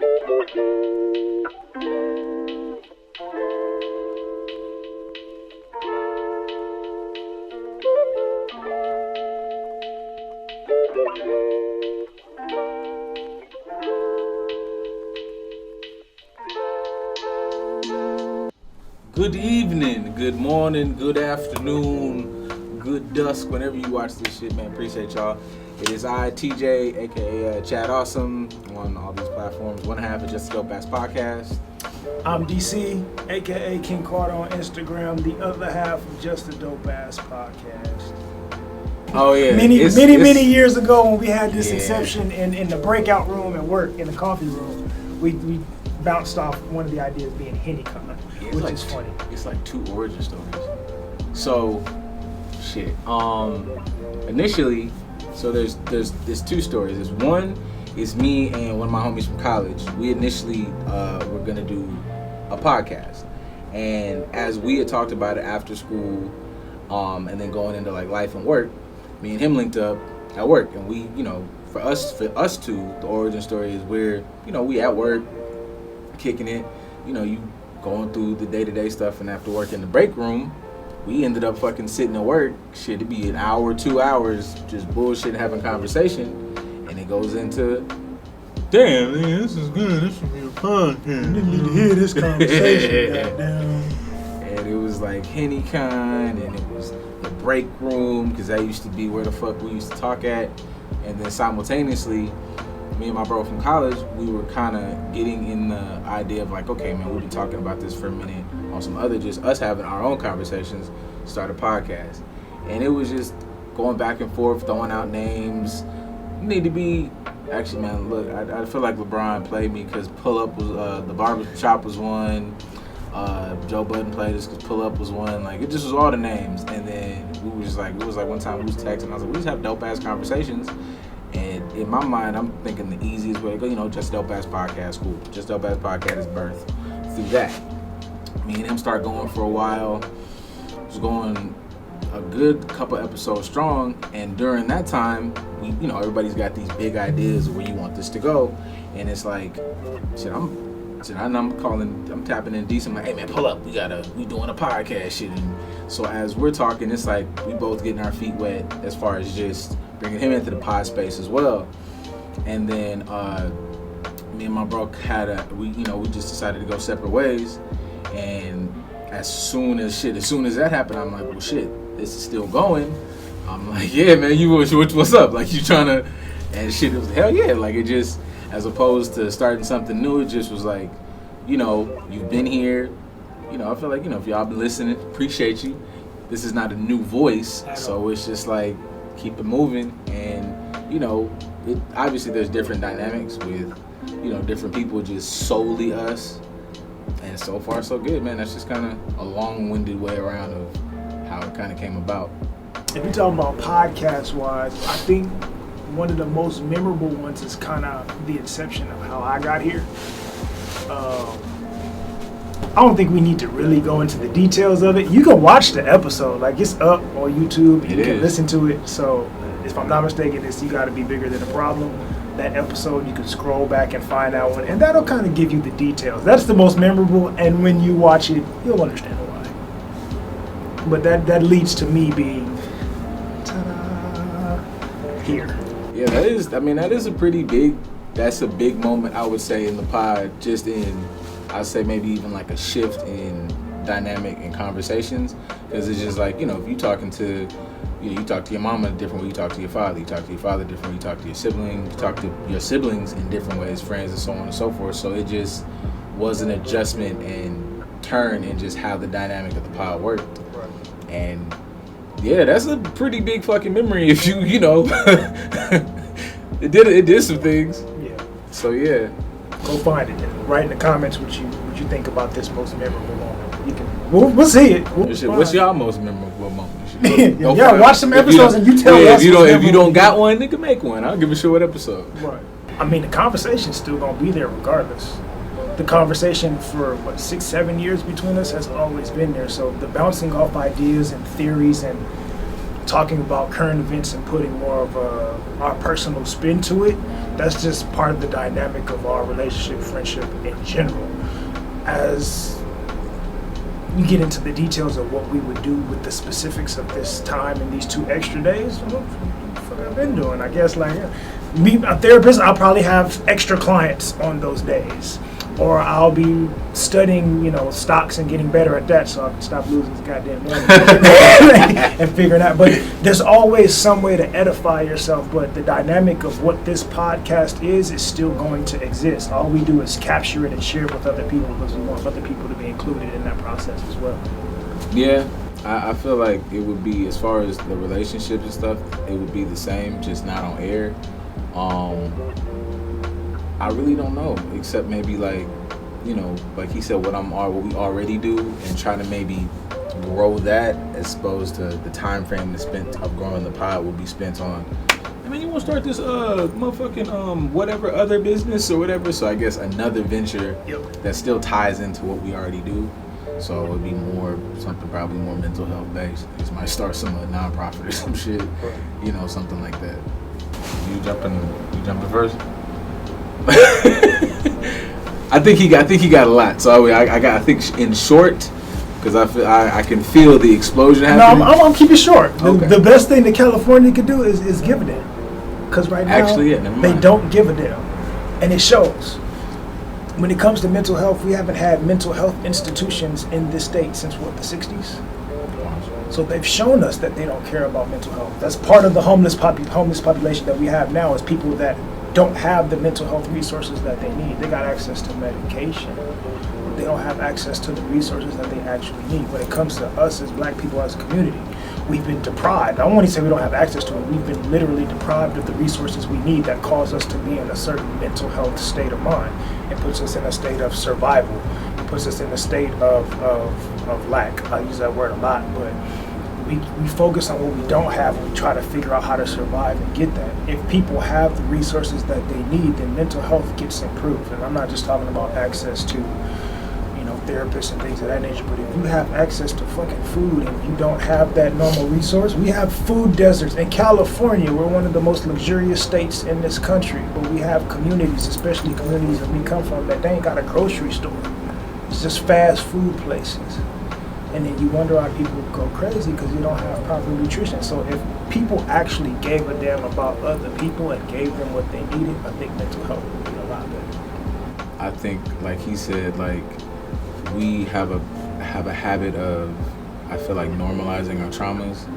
Good evening, good morning, good afternoon, good dusk, whenever you watch this shit, man. Appreciate y'all. It is I, TJ, aka Chad Awesome, on all these platforms. One half is Just a Dope Ass Podcast. I'm DC, aka King Carter on Instagram. The other half of Just a Dope Ass Podcast. Oh yeah, many years ago when we had this inception in the breakout room at work, in the coffee room, we bounced off one of the ideas being HennyCon, which is funny. It's like 2 origin stories. So, shit. Initially, so there's 2 stories. There's one is me and one of my homies from college. We initially were gonna do a podcast, and as we had talked about it after school, and then going into like life and work, me and him linked up at work, and we, for us two, the origin story is where, we at work, kicking it, you going through the day-to-day stuff, and after work in the break room, we ended up fucking sitting at work, shit, it'd be an hour, 2 hours, just bullshit, having conversation, and it goes into, damn, man, this is good, this should be a podcast. You need to hear this conversation, goddamn. And it was like HennyCon, and it was the break room, because that used to be where the fuck we used to talk at, and then simultaneously, me and my bro from college, we were kind of getting in the idea of like, okay, man, we've been talking about this for a minute on some other, just us having our own conversations, start a podcast. And it was just going back and forth, throwing out names. You need to be, actually, man, look, I feel like LeBron played me because Pull Up was, the Barber Shop was one, Joe Budden played us because Pull Up was one, like, it just was all the names. And then we were just like, it was like one time we was texting, I was like, we just have dope ass conversations. And in my mind, I'm thinking the easiest way to go, Just Dope Ass Podcast, cool. Just Dope Ass Podcast is birthed through that. Me and him start going for a while. It was going a good couple episodes strong. And during that time, we, everybody's got these big ideas of where you want this to go. And it's like, I'm tapping in decent, like, hey man, pull up. We doing a podcast shit. And so as we're talking, it's like we both getting our feet wet as far as just bringing him into the pod space as well. And then me and my bro we just decided to go separate ways. And as soon as that happened, I'm like, well shit, this is still going. I'm like, yeah man, what's up? Like, you trying to, and shit, it was hell yeah. Like, it just, as opposed to starting something new, it just was like, you've been here, I feel like, if y'all been listening, appreciate you. This is not a new voice, so it's just like, keep it moving. And obviously there's different dynamics with different people, just solely us, and so far so good, man. That's just kind of a long-winded way around of how it kind of came about. If you're talking about podcast wise, I think one of the most memorable ones is kind of the inception of how I got here. I don't think we need to really go into the details of it. You can watch the episode, like, it's up on YouTube. You can listen to it. So if I'm not mistaken, it's You Gotta Be Bigger Than a Problem. That episode, you can scroll back and find out one, and that'll kind of give you the details. That's the most memorable, and when you watch it, you'll understand why. But that leads to me being, ta-da, here. Yeah, that is a pretty big, that's a big moment, I would say, in the pod, just in, I'd say maybe even like a shift in dynamic and conversations, because it's just like, if you're talking to, you talk to your mama different way you talk to your father, you talk to your father different way you talk to your sibling, you talk to your siblings in different ways, friends and so on and so forth. So it just was an adjustment and turn in just how the dynamic of the pod worked. Right. And yeah, that's a pretty big fucking memory if you it did some things. Yeah. So yeah. Go find it and write in the comments what you think about this most memorable moment. You can we'll see it. What's y'all most memorable moment? Yeah, watch some episodes and you tell us. If you don't got one, nigga, make one. I'll give a shit what episode. Right. I mean, the conversation's still gonna be there regardless. The conversation for 6-7 years between us has always been there. So the bouncing off ideas and theories and talking about current events and putting more of our personal spin to it, that's just part of the dynamic of our relationship, friendship in general. As you get into the details of what we would do with the specifics of this time and these 2 extra days, what the fuck I've been doing? I guess like me, a therapist, I'll probably have extra clients on those days. Or I'll be studying, stocks and getting better at that so I can stop losing this goddamn money and figuring out. But there's always some way to edify yourself. But the dynamic of what this podcast is still going to exist. All we do is capture it and share it with other people because we want other people to be included in that process as well. Yeah, I feel like it would be, as far as the relationships and stuff, it would be the same, just not on air. I really don't know, except maybe like he said, what we already do, and try to maybe grow that as opposed to the time frame that's spent of growing the pod will be spent on, you want to start this motherfucking whatever other business or whatever. So I guess another venture that still ties into what we already do. So it would be something probably more mental health based. Just might start some nonprofit or some shit, something like that. You jumping first? I think he got a lot. So I think in short, because I can feel the explosion happening. No, I'm gonna keep it short. Okay. The best thing that California could do is give a damn. Because right now they don't give a damn, and it shows. When it comes to mental health, we haven't had mental health institutions in this state since the 60s. So they've shown us that they don't care about mental health. That's part of the homeless population that we have now, is people that don't have the mental health resources that they need. They got access to medication, but they don't have access to the resources that they actually need. When it comes to us as black people, as a community, we've been deprived. I don't want to say we don't have access to it. We've been literally deprived of the resources we need that cause us to be in a certain mental health state of mind. It puts us in a state of survival. It puts us in a state of lack. I use that word a lot, but we focus on what we don't have and we try to figure out how to survive and get that. If people have the resources that they need, then mental health gets improved. And I'm not just talking about access to, therapists and things of that nature, but if you have access to fucking food and you don't have that normal resource, we have food deserts. In California, we're one of the most luxurious states in this country, but we have communities, especially communities that we come from, that they ain't got a grocery store. It's just fast food places. And then you wonder why people go crazy because you don't have proper nutrition. So if people actually gave a damn about other people and gave them what they needed, I think mental health would be a lot better. I think, like he said, like we have a habit of, I feel like, normalizing our traumas.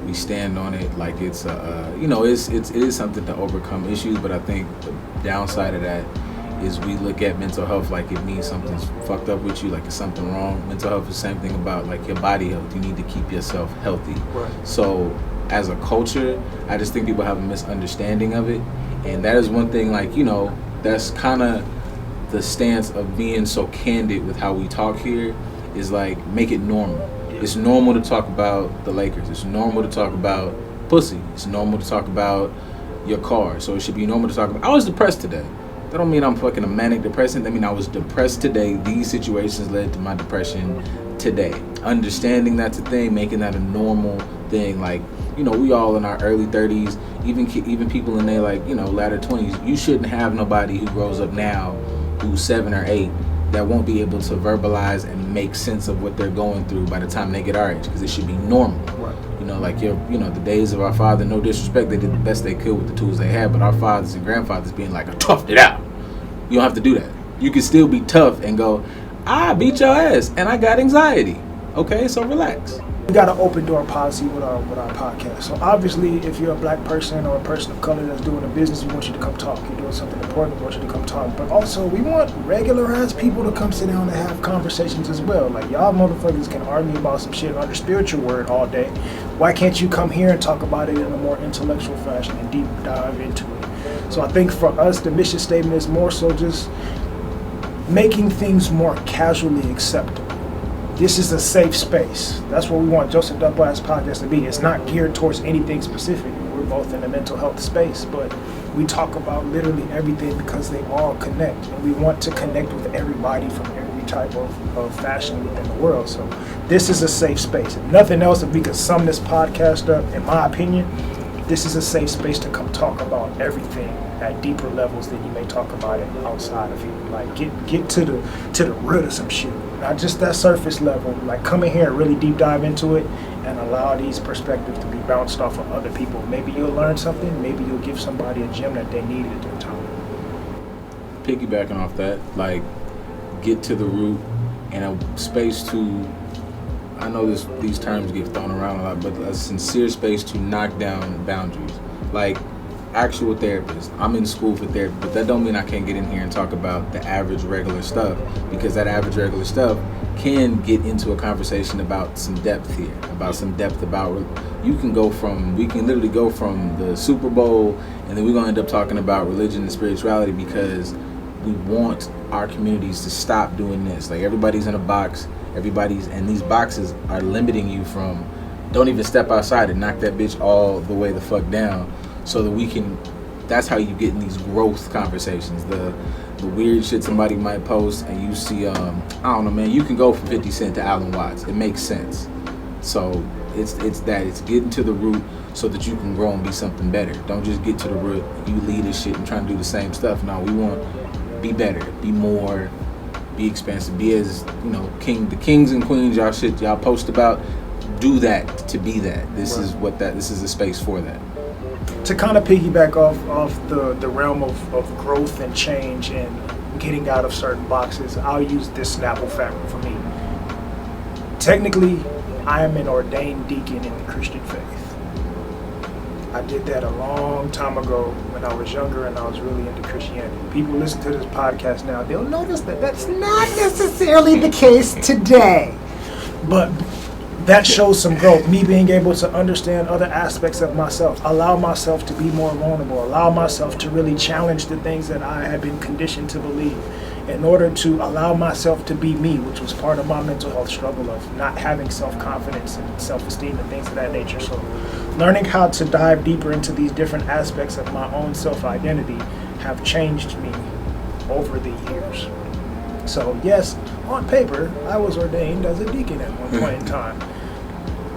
We stand on it like it's it is something to overcome issues. But I think the downside of that is we look at mental health like it means something's fucked up with you, like it's something wrong. Mental health is the same thing about like your body health. You need to keep yourself healthy. Right. So as a culture, I just think people have a misunderstanding of it. And that is one thing, like, that's kind of the stance of being so candid with how we talk here, is like, make it normal. Yeah. It's normal to talk about the Lakers. It's normal to talk about pussy. It's normal to talk about your car. So it should be normal to talk about, I was depressed today. That don't mean I'm fucking a manic depressant. That mean I was depressed today. These situations led to my depression today. Understanding that's a thing, making that a normal thing. Like, we all in our early 30s, even people in their latter 20s. You shouldn't have nobody who grows up now who's 7 or 8 that won't be able to verbalize and make sense of what they're going through by the time they get our age, because it should be normal. Right. The days of our father, no disrespect, they did the best they could with the tools they had, but our fathers and grandfathers being like, I toughed it out. You don't have to do that. You can still be tough and go, I beat your ass and I got anxiety. Okay, so relax. We got an open door policy with our podcast. So obviously, if you're a black person or a person of color that's doing a business, we want you to come talk. You're doing something important, we want you to come talk. But also, we want regularized people to come sit down and have conversations as well. Like, y'all motherfuckers can argue about some shit under spiritual word all day. Why can't you come here and talk about it in a more intellectual fashion and deep dive into it? So I think for us, the mission statement is more so just making things more casually acceptable. This is a safe space. That's what we want Joseph Dubois' podcast to be. It's not geared towards anything specific. We're both in the mental health space, but we talk about literally everything because they all connect. And we want to connect with everybody from every type of fashion within the world. So this is a safe space. If nothing else, if we could sum this podcast up, in my opinion, this is a safe space to come talk about everything at deeper levels than you may talk about it outside of here. Like get to the root of some shit, not just that surface level. Like come in here and really deep dive into it and allow these perspectives to be bounced off of other people. Maybe you'll learn something. Maybe you'll give somebody a gem that they needed at their time. Piggybacking off that, like get to the root and a space to, I know these terms get thrown around a lot, but a sincere space to knock down boundaries. Like actual therapists. I'm in school for therapy, but that don't mean I can't get in here and talk about the average regular stuff, because that average regular stuff can get into a conversation about some depth here, we can literally go from the Super Bowl and then we're gonna end up talking about religion and spirituality, because we want our communities to stop doing this. Like everybody's in a box, and these boxes are limiting you from, don't even step outside and knock that bitch all the way the fuck down, so that that's how you get in these growth conversations. The weird shit somebody might post and you see, I don't know, man, you can go from 50 Cent to Alan Watts. It makes sense. So it's getting to the root so that you can grow and be something better. Don't just get to the root, you lead this shit and trying to do the same stuff. No, we want be better, be more, be expansive, be as, the kings and queens y'all post about. Do that to be that. This is a space for that. To kind of piggyback off the realm of growth and change and getting out of certain boxes, I'll use this Snapple fact for me. Technically, I am an ordained deacon in the Christian faith. I did that a long time ago when I was younger and I was really into Christianity. People listen to this podcast now, they'll notice that that's not necessarily the case today. But that shows some growth, me being able to understand other aspects of myself, allow myself to be more vulnerable, allow myself to really challenge the things that I had been conditioned to believe, in order to allow myself to be me, which was part of my mental health struggle of not having self-confidence and self-esteem and things of that nature. So learning how to dive deeper into these different aspects of my own self-identity have changed me over the years. So yes, on paper, I was ordained as a deacon at one point in time.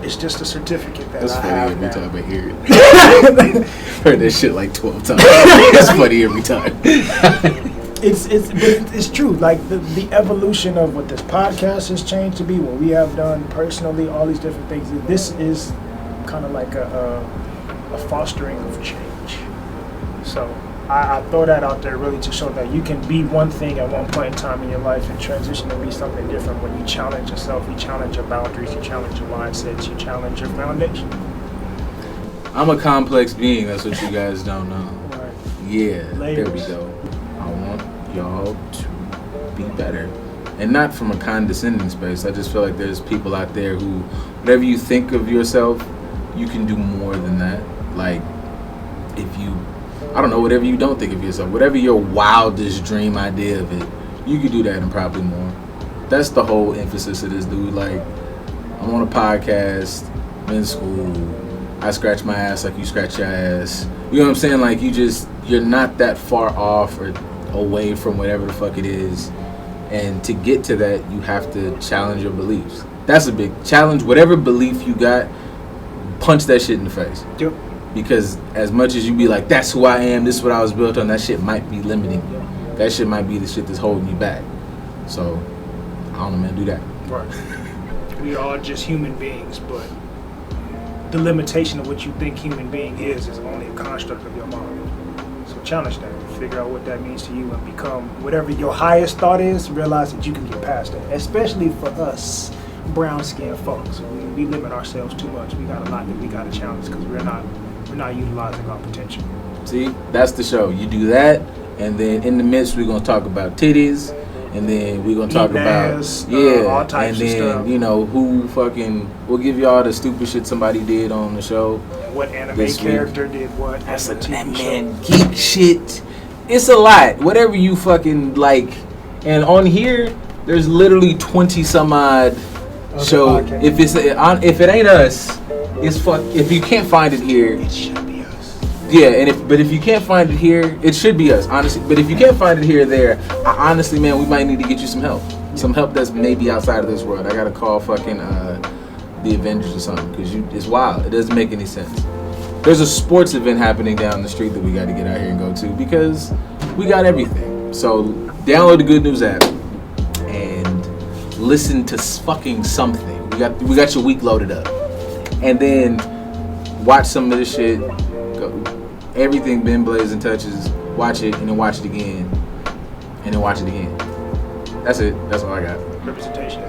It's just a certificate that I have now. That's funny every time I hear it. Heard that shit like 12 times. It's funny every time. It's true. Like the evolution of what this podcast has changed to be, what we have done personally, all these different things. This is kind of like a fostering of change. So I throw that out there really to show that you can be one thing at one point in time in your life and transition to be something different when you challenge yourself, you challenge your boundaries, you challenge your mindsets, you challenge your foundation. I'm a complex being, that's what you guys don't know. Right. Yeah, Layers. There we go. I want y'all to be better. And not from a condescending space. I just feel like there's people out there who, whatever you think of yourself, you can do more than that. Like, whatever you don't think of yourself, whatever your wildest dream idea of it, you could do that and probably more. That's the whole emphasis of this dude. Like, I'm on a podcast, I'm in school, I scratch my ass like you scratch your ass. You know what I'm saying? Like, you're not that far off or away from whatever the fuck it is. And to get to that, you have to challenge your beliefs. That's a big challenge. Whatever belief you got, punch that shit in the face. Yep. Because as much as you be like, that's who I am, this is what I was built on, that shit might be limiting you. That shit might be the shit that's holding you back. So, I don't know, man, do that. Right. We are just human beings, but the limitation of what you think human being is only a construct of your mind. So challenge that. Figure out what that means to you and become whatever your highest thought is. Realize that you can get past it. Especially for us brown-skinned folks. We limit ourselves too much. We got a lot that we got to challenge because we're not utilizing our potential. See, that's the show. You do that, and then in the midst, we're going to talk about titties, and then we're going to talk about, all types and then, of stuff. Who fucking, we'll give you all the stupid shit somebody did on the show. What anime character did what. That's man, geek shit. It's a lot. Whatever you fucking like. And on here, there's literally 20 some odd shows. If it ain't us, it's fuck. If you can't find it here, it should be us. Yeah, but if you can't find it here, it should be us, honestly. But if you can't find it here or there, honestly, man, we might need to get you some help. Some help that's maybe outside of this world. I gotta call fucking the Avengers or something, because it's wild. It doesn't make any sense. There's a sports event happening down the street that we got to get out here and go to, because we got everything. So download the Good News app and listen to fucking something. We got your week loaded up, and then watch some of this shit. Go, everything BennBlazin touches, watch it, and then watch it again, and then watch it again. That's it. That's all I got. Representation.